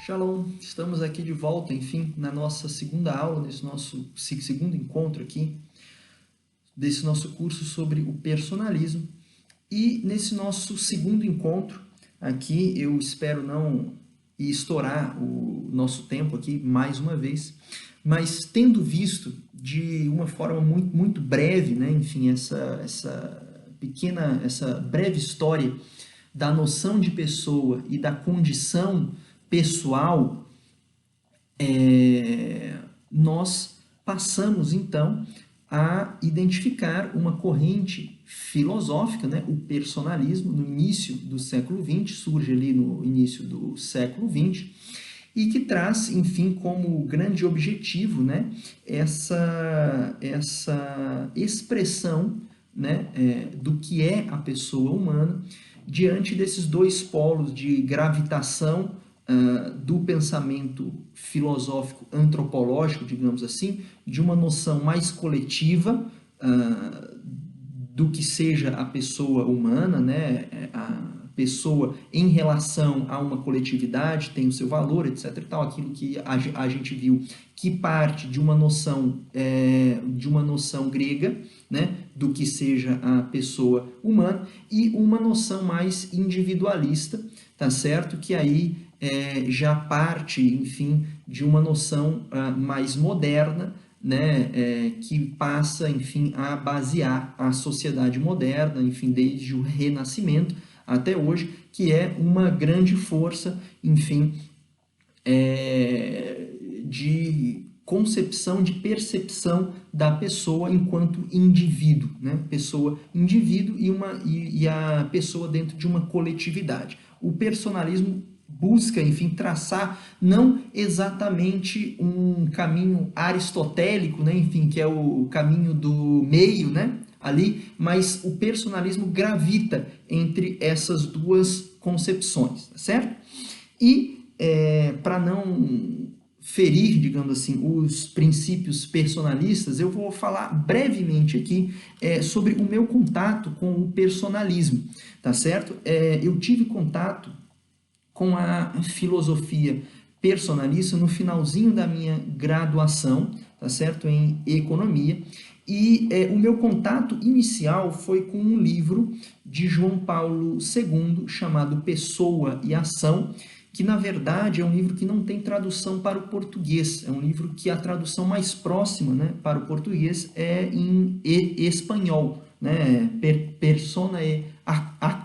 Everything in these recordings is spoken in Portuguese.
Shalom, estamos aqui de volta, enfim, na nossa segunda aula, nesse nosso segundo encontro aqui, desse nosso curso sobre o personalismo. E nesse nosso segundo encontro aqui, eu espero não estourar o nosso tempo aqui mais uma vez, mas tendo visto de uma forma muito breve, né, enfim, essa breve história da noção de pessoa e da condição pessoal, nós passamos então a identificar uma corrente filosófica, né, o personalismo, no início do século XX, surge ali no início do século XX, e que traz, enfim, como grande objetivo, né, essa expressão, né, do que é a pessoa humana diante desses dois polos de gravitação do pensamento filosófico antropológico, digamos assim, de uma noção mais coletiva do que seja a pessoa humana, né? A pessoa em relação a uma coletividade tem o seu valor, etc. E tal, aquilo que a gente viu que parte de uma noção grega, né? Do que seja a pessoa humana e uma noção mais individualista, tá certo? Que aí já parte, enfim, de uma noção mais moderna, né, que passa, enfim, a basear a sociedade moderna, enfim, desde o Renascimento até hoje, que é uma grande força, enfim, de concepção, de percepção da pessoa enquanto indivíduo, né? Pessoa, indivíduo e a pessoa dentro de uma coletividade. O personalismo busca, enfim, traçar não exatamente um caminho aristotélico, né? Enfim, que é o caminho do meio, né? Ali, mas o personalismo gravita entre essas duas concepções, tá certo? E para não ferir, digamos assim, os princípios personalistas, eu vou falar brevemente aqui sobre o meu contato com o personalismo, tá certo? Eu tive contato com a filosofia personalista no finalzinho da minha graduação, tá certo? Em economia. E o meu contato inicial foi com um livro de João Paulo II chamado Pessoa e Ação, que na verdade é um livro que não tem tradução para o português, é um livro que a tradução mais próxima, né, para o português é em espanhol, né, persona e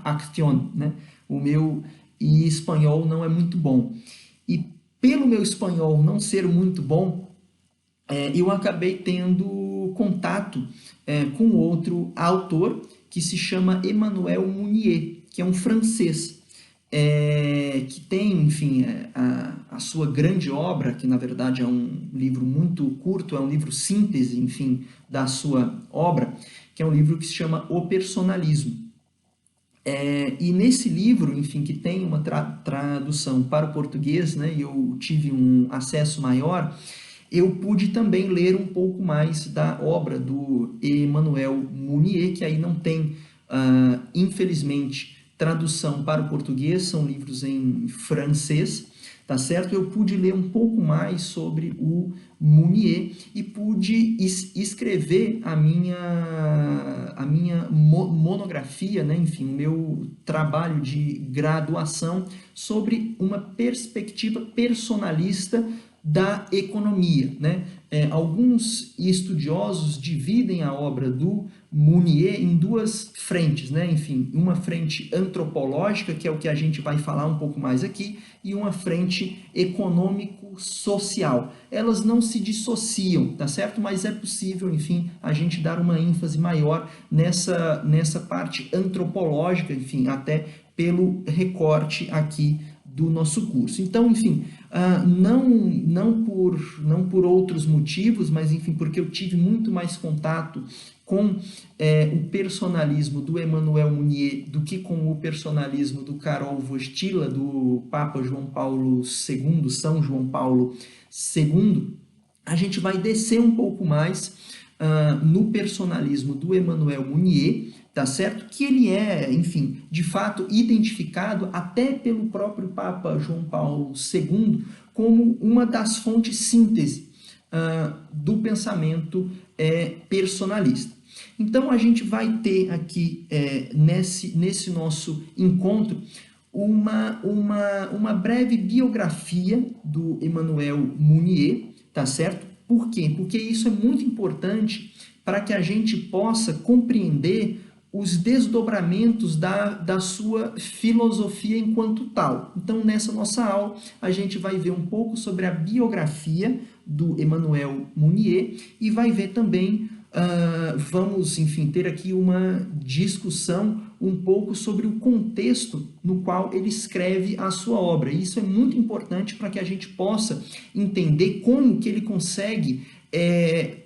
action, né, o meu espanhol não é muito bom. E pelo meu espanhol não ser muito bom, eu acabei tendo contato com outro autor que se chama Emmanuel Mounier, que é um francês, que tem, enfim, a sua grande obra, que na verdade é um livro muito curto, é um livro síntese, enfim, da sua obra, que é um livro que se chama O Personalismo. E nesse livro, enfim, que tem uma tradução para o português, né, e eu tive um acesso maior, eu pude também ler um pouco mais da obra do Emmanuel Mounier, que aí não tem, infelizmente, tradução para o português, são livros em francês, tá certo? Eu pude ler um pouco mais sobre o Mounier e pude escrever a minha monografia, né? Enfim, o meu trabalho de graduação sobre uma perspectiva personalista da economia, né? Alguns estudiosos dividem a obra do Mounier em duas frentes, né? Enfim, uma frente antropológica, que é o que a gente vai falar um pouco mais aqui, e uma frente econômico-social. Elas não se dissociam, tá certo? Mas é possível, enfim, a gente dar uma ênfase maior nessa parte antropológica, enfim, até pelo recorte aqui do nosso curso. Então, enfim, não por outros motivos, mas enfim, porque eu tive muito mais contato com o personalismo do Emmanuel Mounier do que com o personalismo do Karol Wojtyla, do Papa João Paulo II, São João Paulo II, a gente vai descer um pouco mais no personalismo do Emmanuel Mounier, tá certo? Que ele é, enfim, de fato identificado até pelo próprio Papa João Paulo II como uma das fontes síntese do pensamento personalista. Então a gente vai ter aqui nesse nosso encontro uma breve biografia do Emmanuel Mounier, tá certo? Por quê? Porque isso é muito importante para que a gente possa compreender os desdobramentos da sua filosofia enquanto tal. Então, nessa nossa aula, a gente vai ver um pouco sobre a biografia do Emmanuel Mounier e vai ver também, vamos, enfim, ter aqui uma discussão um pouco sobre o contexto no qual ele escreve a sua obra. E isso é muito importante para que a gente possa entender como que ele consegue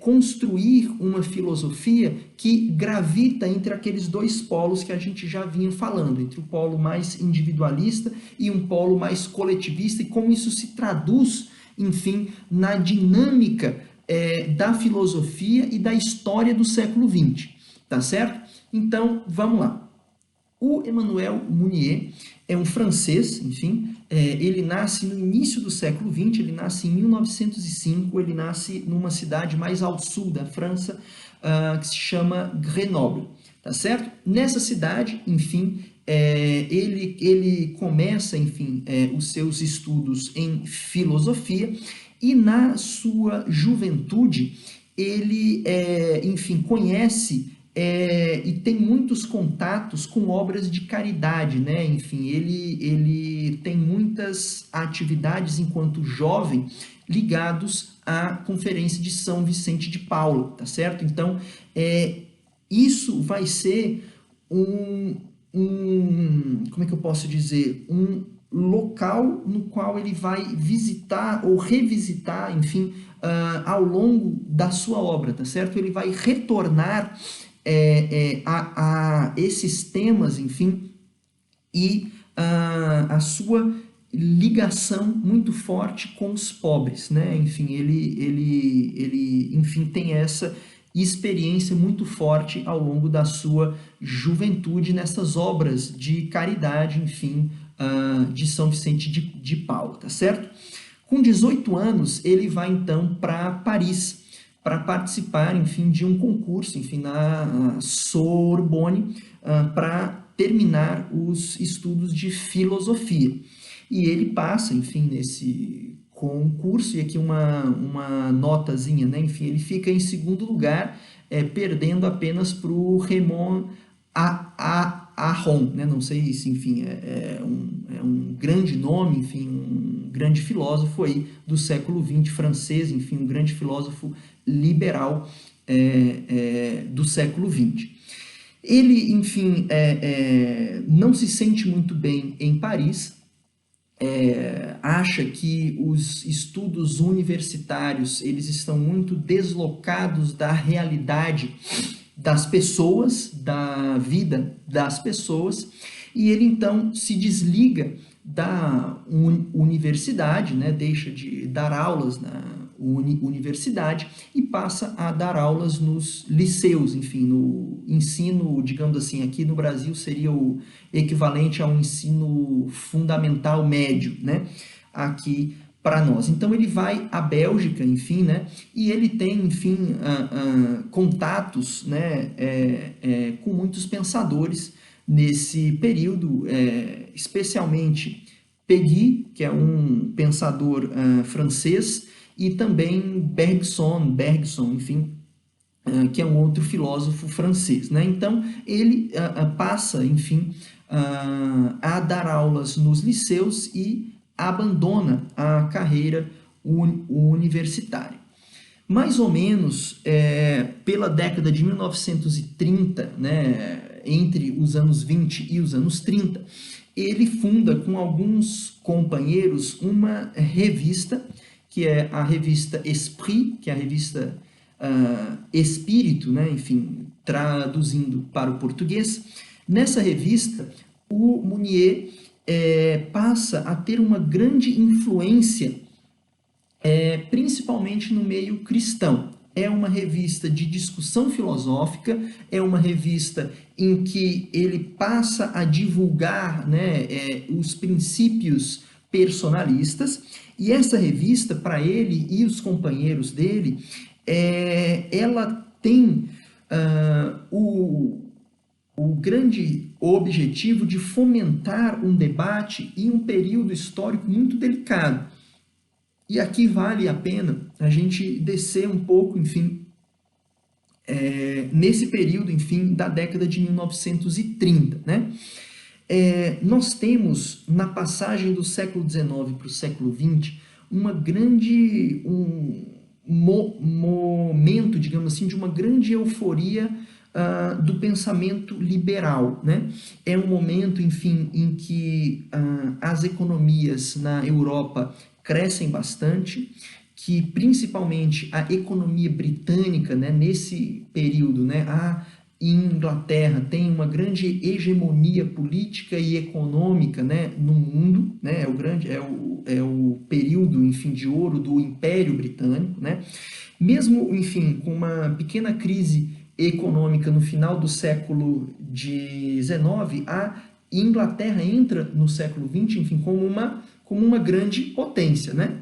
construir uma filosofia que gravita entre aqueles dois polos que a gente já vinha falando, entre o polo mais individualista e um polo mais coletivista, e como isso se traduz, enfim, na dinâmica da filosofia e da história do século XX, tá certo? Então, vamos lá. O Emmanuel Mounier é um francês, enfim, ele nasce no início do século XX, ele nasce em 1905, ele nasce numa cidade mais ao sul da França, que se chama Grenoble, tá certo? Nessa cidade, enfim, ele começa, enfim, os seus estudos em filosofia e na sua juventude ele, enfim, conhece e tem muitos contatos com obras de caridade, né? Enfim, ele tem muitas atividades enquanto jovem ligados à Conferência de São Vicente de Paulo, tá certo? Então, isso vai ser como é que eu posso dizer? Um local no qual ele vai visitar ou revisitar, enfim, ao longo da sua obra, tá certo? Ele vai retornar a esses temas, enfim, e a sua ligação muito forte com os pobres, né? Enfim, enfim, tem essa experiência muito forte ao longo da sua juventude nessas obras de caridade, enfim, de São Vicente de Paulo, tá certo? Com 18 anos, ele vai então para Paris, para participar, enfim, de um concurso, enfim, na Sorbonne, para terminar os estudos de filosofia. E ele passa, enfim, nesse concurso, e aqui uma notazinha, né? Enfim, ele fica em segundo lugar, perdendo apenas para o Raymond Aron, né? Não sei se, enfim, é um grande nome, enfim, um grande filósofo aí do século XX francês, enfim, um grande filósofo liberal do século XX. Ele, enfim, não se sente muito bem em Paris, acha que os estudos universitários eles estão muito deslocados da realidade das pessoas, da vida das pessoas, e ele então se desliga da universidade, né, deixa de dar aulas na universidade e passa a dar aulas nos liceus, enfim, no ensino, digamos assim, aqui no Brasil seria o equivalente a um ensino fundamental médio, né, aqui para nós. Então ele vai à Bélgica, enfim, né, e ele tem, enfim, contatos, né, com muitos pensadores nesse período, especialmente Péguy, que é um pensador francês, e também Bergson, enfim, que é um outro filósofo francês, né? Então ele passa, enfim, a dar aulas nos liceus e abandona a carreira universitária. Mais ou menos pela década de 1930, né, entre os anos 20 e os anos 30, ele funda com alguns companheiros uma revista, que é a revista Esprit, que é a revista Espírito, né, enfim, traduzindo para o português. Nessa revista, o Mounier passa a ter uma grande influência, principalmente no meio cristão, é uma revista de discussão filosófica, é uma revista em que ele passa a divulgar, né, os princípios personalistas, e essa revista, para ele e os companheiros dele, ela tem o grande objetivo de fomentar um debate em um período histórico muito delicado. E aqui vale a pena a gente descer um pouco, enfim, nesse período, enfim, da década de 1930, né? Nós temos, na passagem do século XIX para o século XX, momento, digamos assim, de uma grande euforia do pensamento liberal, né? É um momento, enfim, em que as economias na Europa crescem bastante, que principalmente a economia britânica, né, nesse período, né, a Inglaterra tem uma grande hegemonia política e econômica, né, no mundo, né, é o período, enfim, de ouro do Império Britânico, né, mesmo, enfim, com uma pequena crise econômica no final do século XIX, a Inglaterra entra no século XX, enfim, como uma grande potência, né?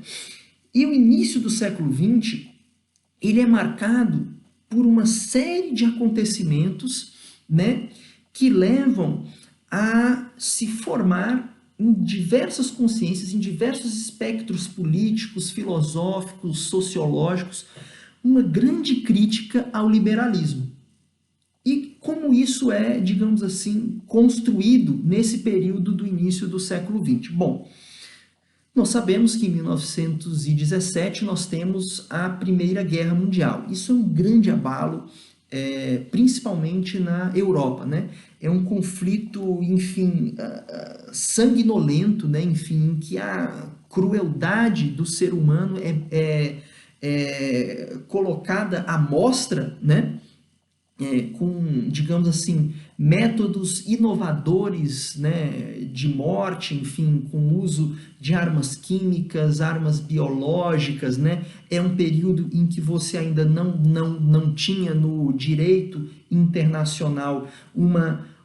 E o início do século XX, ele é marcado por uma série de acontecimentos, né, que levam a se formar em diversas consciências, em diversos espectros políticos, filosóficos, sociológicos, uma grande crítica ao liberalismo. E como isso é, digamos assim, construído nesse período do início do século XX? Bom, nós sabemos que em 1917 nós temos a Primeira Guerra Mundial. Isso é um grande abalo, principalmente na Europa, né? É um conflito, enfim, sanguinolento, né? Enfim, em que a crueldade do ser humano é colocada à mostra, né? Com, digamos assim, métodos inovadores, né, de morte, enfim, com uso de armas químicas, armas biológicas, né? É um período em que você ainda não tinha no direito internacional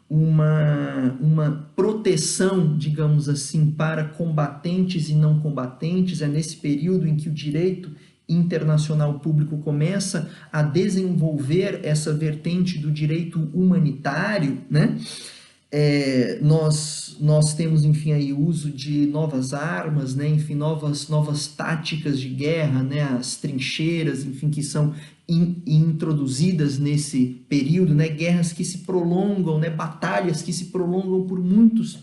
uma proteção, digamos assim, para combatentes e não combatentes. É nesse período em que o direito internacional público começa a desenvolver essa vertente do direito humanitário, né? Nós temos, enfim, aí o uso de novas armas, né? Enfim, novas táticas de guerra, né? As trincheiras, enfim, que são introduzidas nesse período, né? Guerras que se prolongam, né? Batalhas que se prolongam por muitos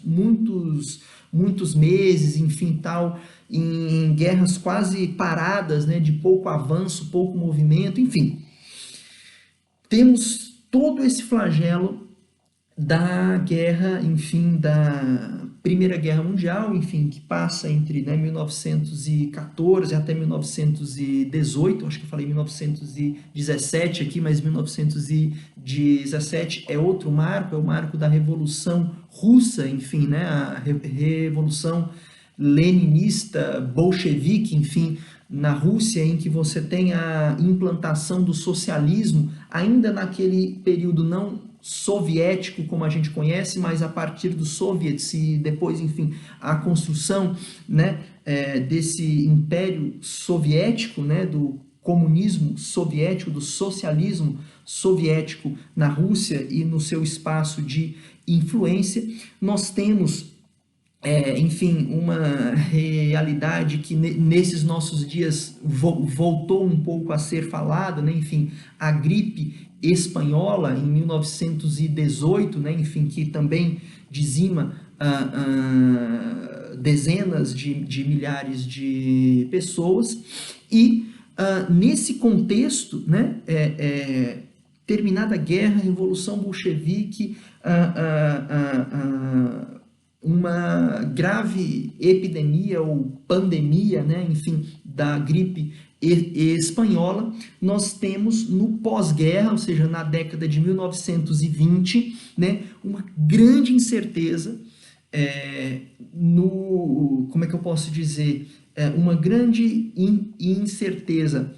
meses, enfim, tal, em guerras quase paradas, né? De pouco avanço, pouco movimento, enfim. Temos todo esse flagelo da guerra, enfim, da Primeira Guerra Mundial, enfim, que passa entre, né, 1914 até 1918, acho que eu falei 1917 aqui, mas 1917 é outro marco, é o marco da Revolução Russa, enfim, né, a Revolução Leninista, bolchevique, enfim, na Rússia, em que você tem a implantação do socialismo, ainda naquele período não soviético como a gente conhece, mas a partir dos soviets e depois, enfim, a construção, né, desse império soviético, né, do comunismo soviético, do socialismo soviético na Rússia e no seu espaço de influência. Nós temos enfim, uma realidade que nesses nossos dias voltou um pouco a ser falada, né? Enfim, a gripe espanhola em 1918, né? Enfim, que também dizima dezenas de milhares de pessoas, e nesse contexto, né? Terminada a guerra, a Revolução Bolchevique, uma grave epidemia ou pandemia, né, enfim, da gripe espanhola, nós temos no pós-guerra, ou seja, na década de 1920, né, uma grande incerteza como é que eu posso dizer, uma grande incerteza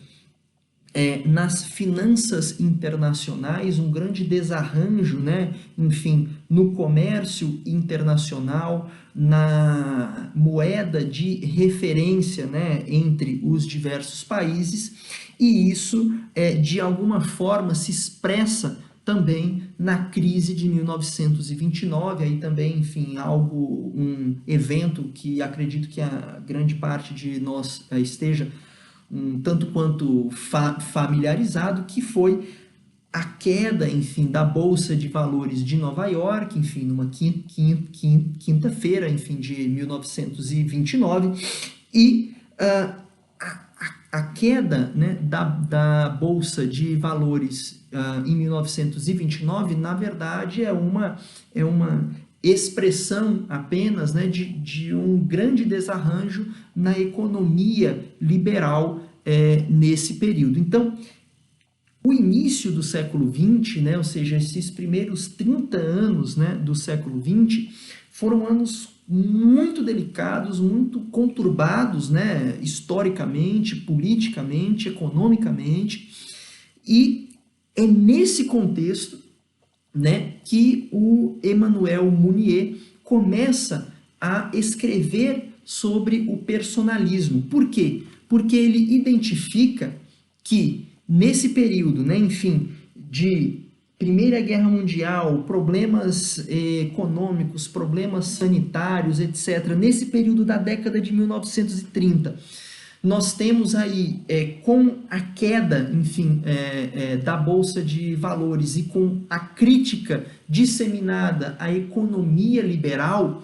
nas finanças internacionais, um grande desarranjo, né? Enfim, no comércio internacional, na moeda de referência, né? Entre os diversos países, e isso, de alguma forma, se expressa também na crise de 1929, aí também, enfim, um evento que acredito que a grande parte de nós esteja tanto quanto familiarizado, que foi a queda, enfim, da Bolsa de Valores de Nova York, enfim, numa quinta-feira, enfim, de 1929, e a queda, né, da Bolsa de Valores em 1929, na verdade, é uma expressão apenas, né, de um grande desarranjo na economia liberal nesse período. Então, o início do século XX, né, ou seja, esses primeiros 30 anos, né, do século XX, foram anos muito delicados, muito conturbados, né, historicamente, politicamente, economicamente, e é nesse contexto, né, que o Emmanuel Mounier começa a escrever sobre o personalismo. Por quê? Porque ele identifica que nesse período, né, enfim, de Primeira Guerra Mundial, problemas econômicos, problemas sanitários, etc., nesse período da década de 1930, nós temos aí, com a queda, enfim, da Bolsa de Valores e com a crítica disseminada à economia liberal,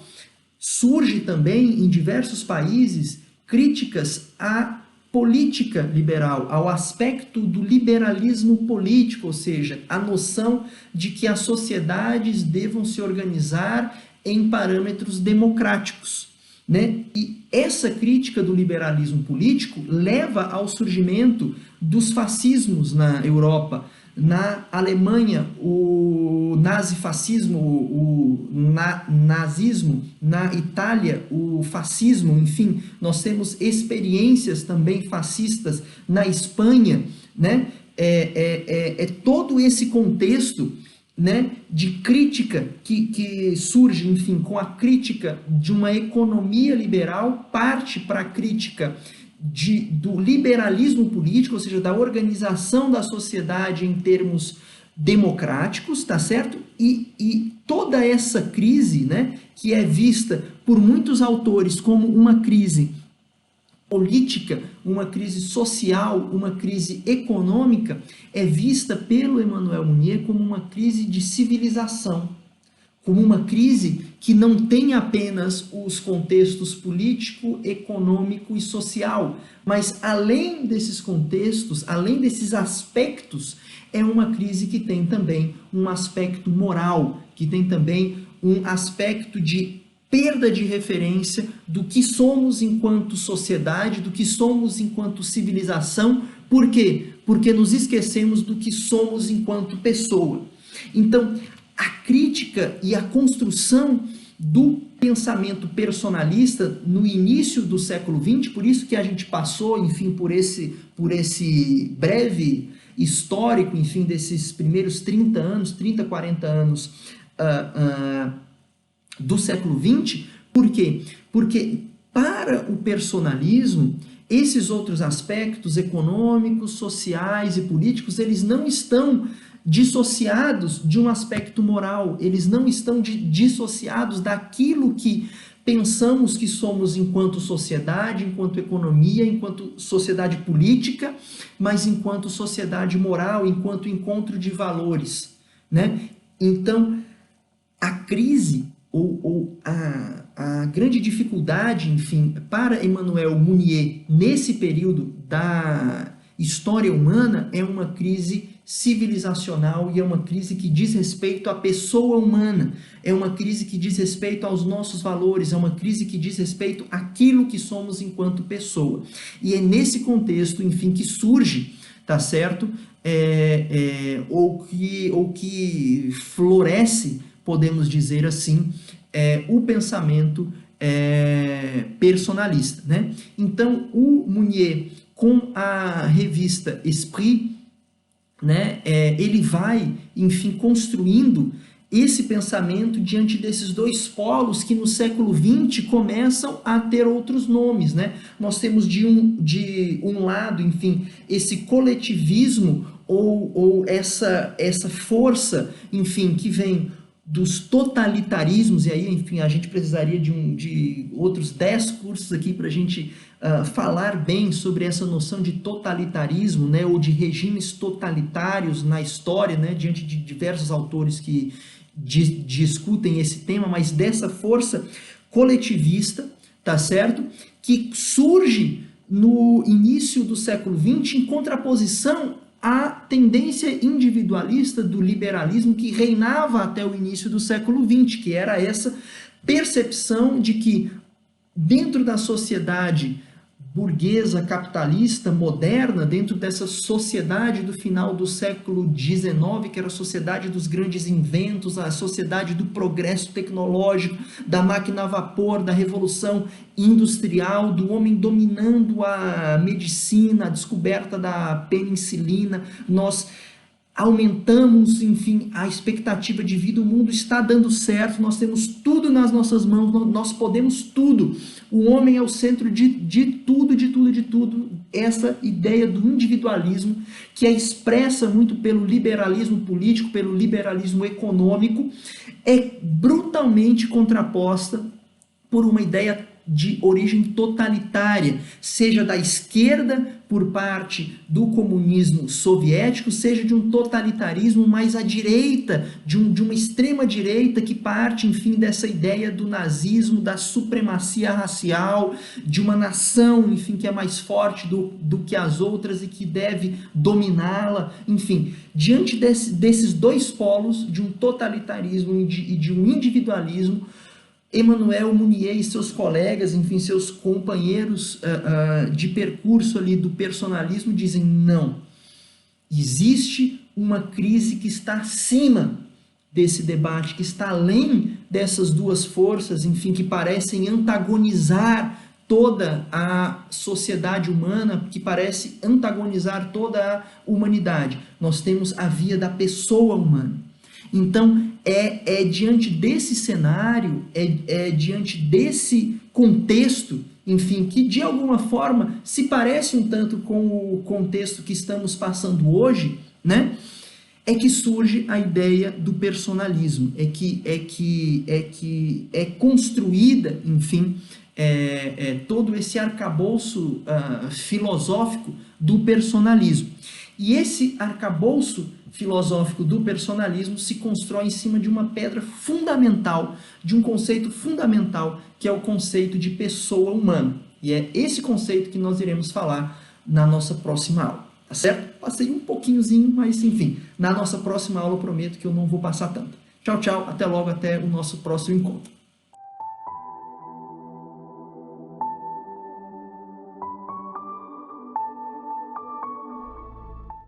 surge também em diversos países críticas à política liberal, ao aspecto do liberalismo político, ou seja, a noção de que as sociedades devam se organizar em parâmetros democráticos, né? E essa crítica do liberalismo político leva ao surgimento dos fascismos na Europa. Na Alemanha, o nazifascismo, o nazismo; na Itália, o fascismo; enfim, nós temos experiências também fascistas na Espanha, né? Todo esse contexto, né, de crítica que surge, enfim, com a crítica de uma economia liberal, parte para a crítica do liberalismo político, ou seja, da organização da sociedade em termos democráticos, tá certo? E toda essa crise, né, que é vista por muitos autores como uma crise política, uma crise social, uma crise econômica, é vista pelo Emmanuel Mounier como uma crise de civilização, como uma crise que não tem apenas os contextos político, econômico e social, mas além desses contextos, além desses aspectos, é uma crise que tem também um aspecto moral, que tem também um aspecto de perda de referência do que somos enquanto sociedade, do que somos enquanto civilização. Por quê? Porque nos esquecemos do que somos enquanto pessoa. Então, a crítica e a construção do pensamento personalista no início do século XX, por isso que a gente passou, enfim, por esse breve histórico, enfim, desses primeiros 30 anos, 30, 40 anos do século XX. Por quê? Porque para o personalismo, esses outros aspectos econômicos, sociais e políticos, eles não estão dissociados de um aspecto moral, eles não estão dissociados daquilo que pensamos que somos enquanto sociedade, enquanto economia, enquanto sociedade política, mas enquanto sociedade moral, enquanto encontro de valores, né? Então, a crise ou a grande dificuldade, enfim, para Emmanuel Mounier nesse período da história humana é uma crise civilizacional e é uma crise que diz respeito à pessoa humana, é uma crise que diz respeito aos nossos valores, é uma crise que diz respeito àquilo que somos enquanto pessoa. E é nesse contexto, enfim, que surge, tá certo? Ou que floresce, podemos dizer assim, o pensamento personalista, né? Então, o Mounier com a revista Esprit, né, ele vai, enfim, construindo esse pensamento diante desses dois polos que no século XX começam a ter outros nomes, né? Nós temos de um lado, enfim, esse coletivismo ou essa força, enfim, que vem dos totalitarismos, e aí, enfim, a gente precisaria de outros 10 cursos aqui para a gente falar bem sobre essa noção de totalitarismo, né, ou de regimes totalitários na história, né, diante de diversos autores que discutem esse tema, mas dessa força coletivista, tá certo? Que surge no início do século XX em contraposição à tendência individualista do liberalismo que reinava até o início do século XX, que era essa percepção de que dentro da sociedade burguesa, capitalista, moderna, dentro dessa sociedade do final do século XIX, que era a sociedade dos grandes inventos, a sociedade do progresso tecnológico, da máquina a vapor, da revolução industrial, do homem dominando a medicina, a descoberta da penicilina, nós aumentamos, enfim, a expectativa de vida, o mundo está dando certo, nós temos tudo nas nossas mãos, nós podemos tudo, o homem é o centro de tudo, de tudo, essa ideia do individualismo, que é expressa muito pelo liberalismo político, pelo liberalismo econômico, é brutalmente contraposta por uma ideia de origem totalitária, seja da esquerda por parte do comunismo soviético, seja de um totalitarismo mais à direita, de uma extrema direita que parte, enfim, dessa ideia do nazismo, da supremacia racial, de uma nação, enfim, que é mais forte do que as outras e que deve dominá-la, enfim, diante desses dois polos, de um totalitarismo e de um individualismo, Emmanuel Mounier e seus colegas, enfim, seus companheiros de percurso ali do personalismo dizem não, existe uma crise que está acima desse debate, que está além dessas duas forças, enfim, que parecem antagonizar toda a sociedade humana, que parece antagonizar toda a humanidade. Nós temos a via da pessoa humana. Então, é diante desse cenário, diante desse contexto, enfim, que de alguma forma se parece um tanto com o contexto que estamos passando hoje, né? É que surge a ideia do personalismo, é construída, enfim, todo esse arcabouço filosófico do personalismo. E esse arcabouço filosófico do personalismo se constrói em cima de uma pedra fundamental, de um conceito fundamental, que é o conceito de pessoa humana. E é esse conceito que nós iremos falar na nossa próxima aula, tá certo? Passei um pouquinhozinho, mas enfim, na nossa próxima aula eu prometo que eu não vou passar tanto. Tchau, tchau, até logo, até o nosso próximo encontro.